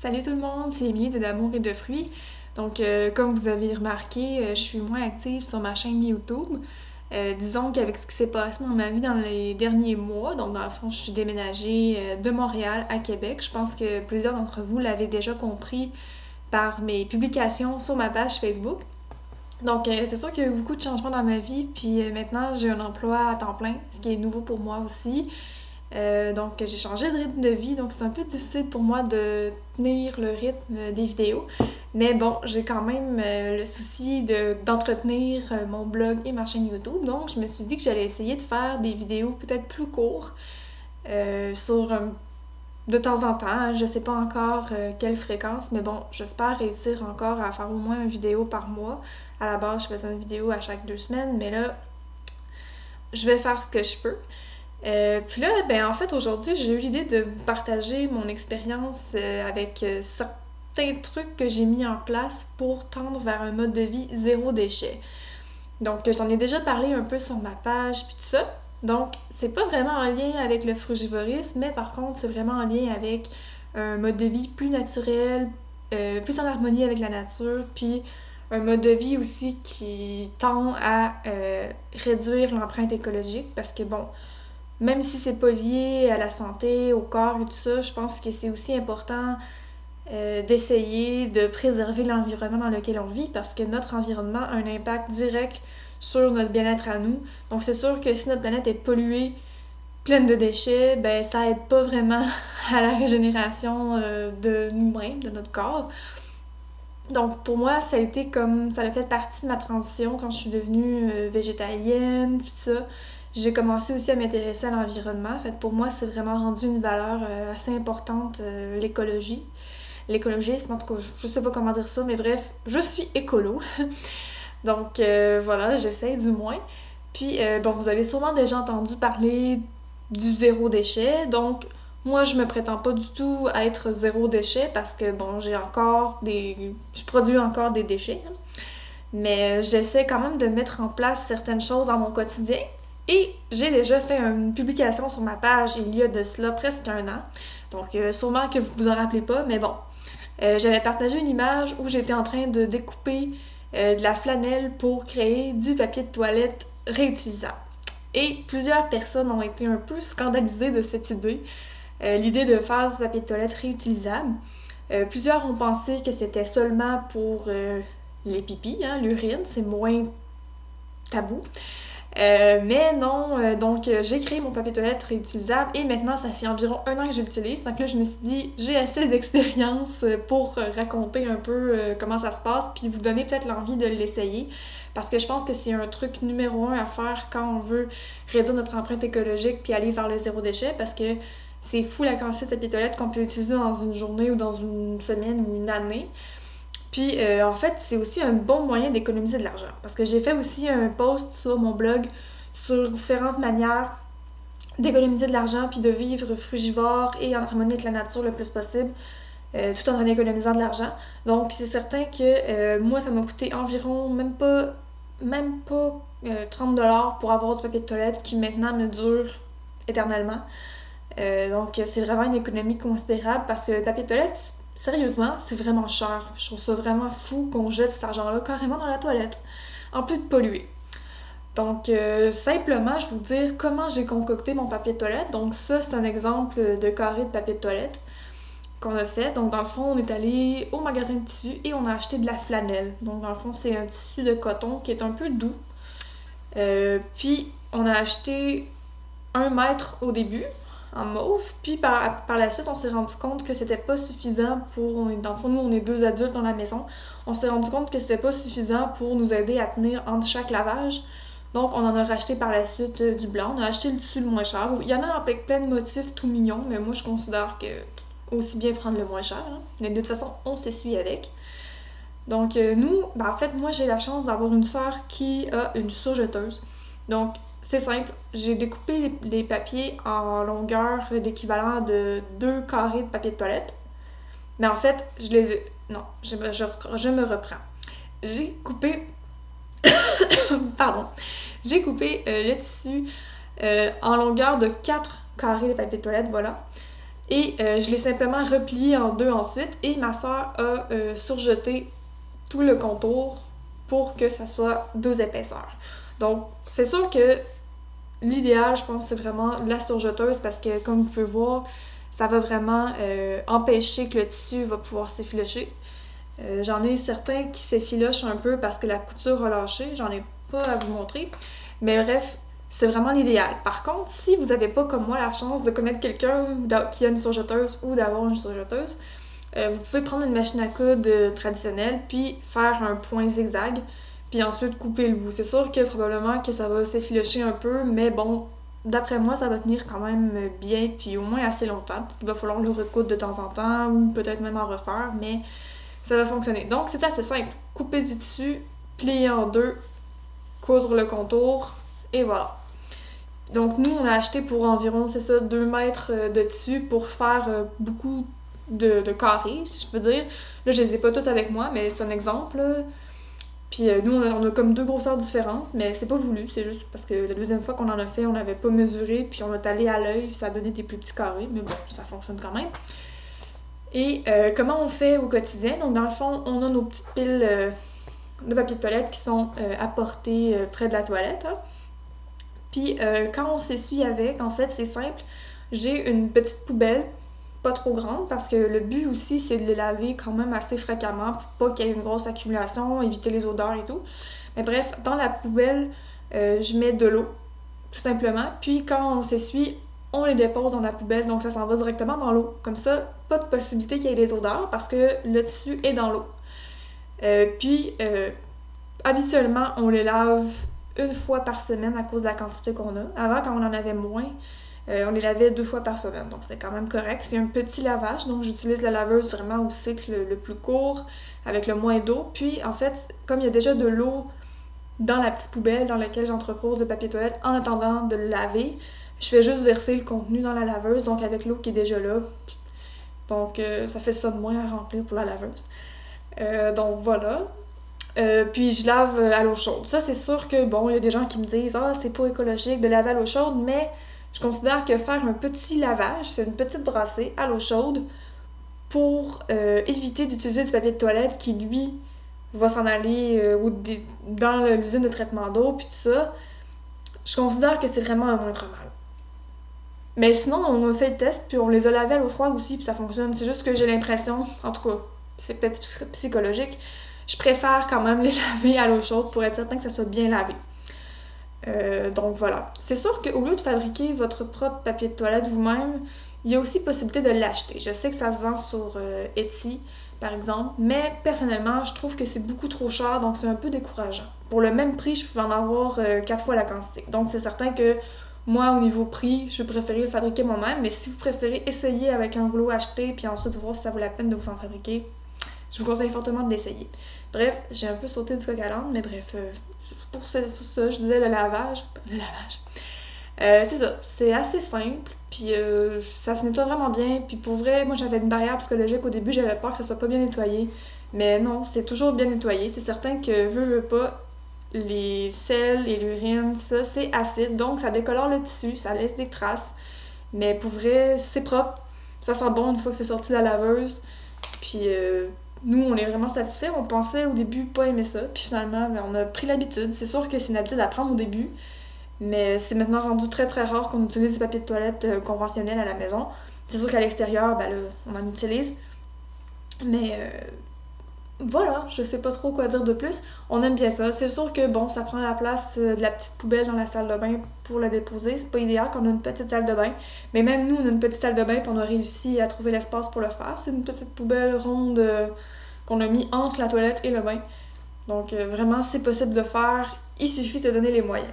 Salut tout le monde, c'est Émilie de D'Amour et de Fruits. Donc, comme vous avez remarqué, je suis moins active sur ma chaîne YouTube. Disons qu'avec ce qui s'est passé dans ma vie dans les derniers mois, donc dans le fond, je suis déménagée de Montréal à Québec. Je pense que plusieurs d'entre vous l'avez déjà compris par mes publications sur ma page Facebook. Donc, c'est sûr qu'il y a eu beaucoup de changements dans ma vie, puis maintenant, j'ai un emploi à temps plein, ce qui est nouveau pour moi aussi. Donc j'ai changé de rythme de vie, donc c'est un peu difficile pour moi de tenir le rythme des vidéos. Mais bon, j'ai quand même le souci d'entretenir mon blog et ma chaîne YouTube, donc je me suis dit que j'allais essayer de faire des vidéos peut-être plus courtes sur de temps en temps. Je sais pas encore quelle fréquence, mais bon, j'espère réussir encore à faire au moins une vidéo par mois. À la base, je faisais une vidéo à chaque 2 semaines, mais là, je vais faire ce que je peux. Puis là, ben en fait, aujourd'hui, j'ai eu l'idée de vous partager mon expérience avec certains trucs que j'ai mis en place pour tendre vers un mode de vie zéro déchet. Donc, j'en ai déjà parlé un peu sur ma page, puis tout ça. Donc, c'est pas vraiment en lien avec le frugivorisme, mais par contre, c'est vraiment en lien avec un mode de vie plus naturel, plus en harmonie avec la nature, puis un mode de vie aussi qui tend à réduire l'empreinte écologique, parce que bon, même si c'est pas lié à la santé, au corps et tout ça, je pense que c'est aussi important d'essayer de préserver l'environnement dans lequel on vit parce que notre environnement a un impact direct sur notre bien-être à nous. Donc c'est sûr que si notre planète est polluée, pleine de déchets, ben ça aide pas vraiment à la régénération de nous-mêmes, de notre corps. Donc pour moi, ça a été comme ça a fait partie de ma transition quand je suis devenue végétalienne, tout ça. J'ai commencé aussi à m'intéresser à l'environnement. En fait, pour moi, c'est vraiment rendu une valeur assez importante, l'écologie. L'écologisme, en tout cas, je sais pas comment dire ça, mais bref, je suis écolo. Donc voilà, j'essaye du moins. Puis bon, vous avez sûrement déjà entendu parler du zéro déchet. Donc moi, je me prétends pas du tout à être zéro déchet parce que bon, je produis encore des déchets. Hein. Mais j'essaie quand même de mettre en place certaines choses dans mon quotidien. Et j'ai déjà fait une publication sur ma page il y a de cela presque un an. Donc sûrement que vous vous en rappelez pas, mais bon. J'avais partagé une image où j'étais en train de découper de la flanelle pour créer du papier de toilette réutilisable. Et plusieurs personnes ont été un peu scandalisées de cette idée, l'idée de faire du papier de toilette réutilisable. Plusieurs ont pensé que c'était seulement pour les pipis, hein, l'urine, c'est moins tabou. Mais non, donc j'ai créé mon papier toilette réutilisable et maintenant ça fait environ un an que je l'utilise. Donc là je me suis dit j'ai assez d'expérience pour raconter un peu comment ça se passe puis vous donner peut-être l'envie de l'essayer parce que je pense que c'est un truc numéro 1 à faire quand on veut réduire notre empreinte écologique puis aller vers le zéro déchet parce que c'est fou la quantité de papier toilette qu'on peut utiliser dans une journée ou dans une semaine ou une année. Puis en fait, c'est aussi un bon moyen d'économiser de l'argent. Parce que j'ai fait aussi un post sur mon blog sur différentes manières d'économiser de l'argent puis de vivre frugivore et en harmonie avec la nature le plus possible, tout en économisant de l'argent. Donc c'est certain que moi, ça m'a coûté environ même pas 30$ pour avoir du papier de toilette qui maintenant me dure éternellement. Donc c'est vraiment une économie considérable parce que le papier de toilette, sérieusement, c'est vraiment cher. Je trouve ça vraiment fou qu'on jette cet argent-là carrément dans la toilette, en plus de polluer. Donc, simplement, je vais vous dire comment j'ai concocté mon papier de toilette. Donc ça, c'est un exemple de carré de papier de toilette qu'on a fait. Donc, dans le fond, on est allé au magasin de tissu et on a acheté de la flanelle. Donc, dans le fond, c'est un tissu de coton qui est un peu doux. Puis, on a acheté 1 mètre au début, en mauve. Puis par la suite, on s'est rendu compte que c'était pas suffisant pour... Dans le fond, nous, on est 2 adultes dans la maison. On s'est rendu compte que c'était pas suffisant pour nous aider à tenir entre chaque lavage. Donc, on en a racheté par la suite du blanc. On a acheté le tissu le moins cher. Il y en a avec plein de motifs tout mignons, mais moi, je considère que aussi bien prendre le moins cher. Hein. Mais de toute façon, on s'essuie avec. Donc, nous, en fait, moi, j'ai la chance d'avoir une sœur qui a une surjeteuse. Donc, c'est simple, j'ai découpé les papiers en longueur d'équivalent de 2 carrés de papier de toilette. Mais en fait, je les ai... Non, je me reprends. J'ai coupé... Pardon. J'ai coupé le tissu en longueur de 4 carrés de papier de toilette, voilà. Et je l'ai simplement replié en deux ensuite. Et ma soeur a surjeté tout le contour pour que ça soit deux épaisseurs. Donc, c'est sûr que l'idéal, je pense, c'est vraiment la surjeteuse parce que, comme vous pouvez voir, ça va vraiment empêcher que le tissu va pouvoir s'effilocher. J'en ai certains qui s'effilochent un peu parce que la couture a lâché. J'en ai pas à vous montrer. Mais bref, c'est vraiment l'idéal. Par contre, si vous n'avez pas, comme moi, la chance de connaître quelqu'un qui a une surjeteuse ou d'avoir une surjeteuse, vous pouvez prendre une machine à coudre traditionnelle puis faire un point zigzag puis ensuite couper le bout. C'est sûr que probablement que ça va s'effilocher un peu, mais bon, d'après moi, ça va tenir quand même bien puis au moins assez longtemps. Il va falloir le recoudre de temps en temps ou peut-être même en refaire, mais ça va fonctionner. Donc, c'est assez simple. Couper du tissu, plier en deux, coudre le contour, et voilà. Donc, nous, on a acheté pour environ, c'est ça, 2 mètres de tissu pour faire beaucoup de carrés, si je peux dire. Là, je les ai pas tous avec moi, mais c'est un exemple, là. Puis nous, on a comme 2 grosseurs différentes, mais c'est pas voulu, c'est juste parce que la deuxième fois qu'on en a fait, on n'avait pas mesuré, puis on est allé à l'œil, puis ça a donné des plus petits carrés, mais bon, ça fonctionne quand même. Et comment on fait au quotidien? Donc, dans le fond, on a nos petites piles de papier de toilette qui sont apportées près de la toilette. Hein. Puis, quand on s'essuie avec, en fait, c'est simple. J'ai une petite poubelle, pas trop grande, parce que le but aussi, c'est de les laver quand même assez fréquemment pour pas qu'il y ait une grosse accumulation, éviter les odeurs et tout. Mais bref, dans la poubelle, je mets de l'eau, tout simplement. Puis, quand on s'essuie, on les dépose dans la poubelle, donc ça s'en va directement dans l'eau. Comme ça, pas de possibilité qu'il y ait des odeurs parce que le tissu est dans l'eau. Puis, habituellement, on les lave une fois par semaine à cause de la quantité qu'on a. Avant, quand on en avait moins, on les lavait 2 fois par semaine, donc c'est quand même correct. C'est un petit lavage, donc j'utilise la laveuse vraiment au cycle le plus court, avec le moins d'eau. Puis, en fait, comme il y a déjà de l'eau dans la petite poubelle dans laquelle j'entrepose le papier toilette en attendant de le laver, je fais juste verser le contenu dans la laveuse, donc avec l'eau qui est déjà là. Donc, ça fait ça de moins à remplir pour la laveuse. Donc, voilà. Puis, je lave à l'eau chaude. Ça, c'est sûr que, bon, il y a des gens qui me disent « Ah, c'est pas écologique de laver à l'eau chaude », mais je considère que faire un petit lavage, c'est une petite brassée à l'eau chaude pour éviter d'utiliser du papier de toilette qui, lui, va s'en aller dans l'usine de traitement d'eau, puis tout ça. Je considère que c'est vraiment un moindre mal. Mais sinon, on a fait le test, puis on les a lavés à l'eau froide aussi, puis ça fonctionne. C'est juste que j'ai l'impression, en tout cas, c'est peut-être psychologique, je préfère quand même les laver à l'eau chaude pour être certain que ça soit bien lavé. Donc voilà. C'est sûr qu'au lieu de fabriquer votre propre papier de toilette vous-même, il y a aussi possibilité de l'acheter. Je sais que ça se vend sur Etsy, par exemple, mais personnellement, je trouve que c'est beaucoup trop cher, donc c'est un peu décourageant. Pour le même prix, je peux en avoir 4 fois la quantité. Donc c'est certain que moi, au niveau prix, je préfère le fabriquer moi-même, mais si vous préférez essayer avec un rouleau acheté, puis ensuite voir si ça vaut la peine de vous en fabriquer, je vous conseille fortement de l'essayer. Bref, j'ai un peu sauté du coq à l'âne, mais bref, pour ça, je disais le lavage. C'est ça, c'est assez simple, puis ça se nettoie vraiment bien, puis pour vrai, moi j'avais une barrière psychologique au début, j'avais peur que ça soit pas bien nettoyé, mais non, c'est toujours bien nettoyé. C'est certain que veux pas, les sels et l'urine, ça c'est acide, donc ça décolore le tissu, ça laisse des traces, mais pour vrai, c'est propre, ça sent bon une fois que c'est sorti de la laveuse, puis nous, on est vraiment satisfaits. On pensait au début pas aimer ça, puis finalement, on a pris l'habitude. C'est sûr que c'est une habitude à prendre au début, mais c'est maintenant rendu très très rare qu'on utilise du papier de toilette conventionnel à la maison. C'est sûr qu'à l'extérieur, ben là, on en utilise. Mais voilà, je sais pas trop quoi dire de plus. On aime bien ça. C'est sûr que bon, ça prend la place de la petite poubelle dans la salle de bain pour la déposer. C'est pas idéal qu'on a une petite salle de bain. Mais même nous, on a une petite salle de bain et on a réussi à trouver l'espace pour le faire. C'est une petite poubelle ronde qu'on a mis entre la toilette et le bain. Donc vraiment, c'est possible de le faire. Il suffit de donner les moyens.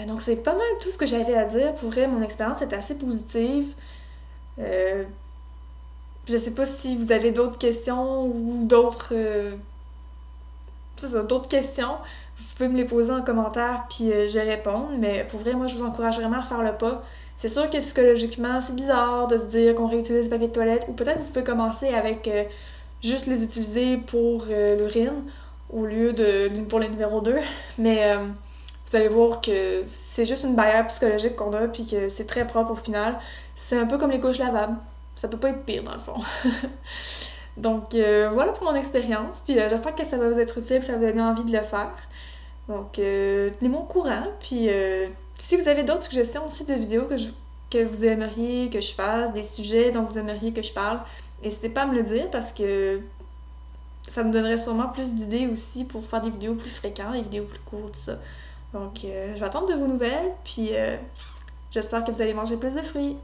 Donc c'est pas mal tout ce que j'avais à dire. Pour vrai, mon expérience est assez positive. Je sais pas si vous avez d'autres questions ou d'autres questions. Vous pouvez me les poser en commentaire puis je vais répondre. Mais pour vrai, moi, je vous encourage vraiment à faire le pas. C'est sûr que psychologiquement, c'est bizarre de se dire qu'on réutilise le papier de toilette. Ou peut-être vous pouvez commencer avec juste les utiliser pour l'urine au lieu de pour le numéro 2. Mais vous allez voir que c'est juste une barrière psychologique qu'on a, puis que c'est très propre au final. C'est un peu comme les couches lavables. Ça peut pas être pire, dans le fond. Donc, voilà pour mon expérience. Puis j'espère que ça va vous être utile, que ça va vous donner envie de le faire. Donc, tenez-moi au courant. Puis, si vous avez d'autres suggestions aussi de vidéos que vous aimeriez que je fasse, des sujets dont vous aimeriez que je parle, n'hésitez pas à me le dire parce que ça me donnerait sûrement plus d'idées aussi pour faire des vidéos plus fréquentes, des vidéos plus courtes, tout ça. Donc, je vais attendre de vos nouvelles. Puis, j'espère que vous allez manger plus de fruits.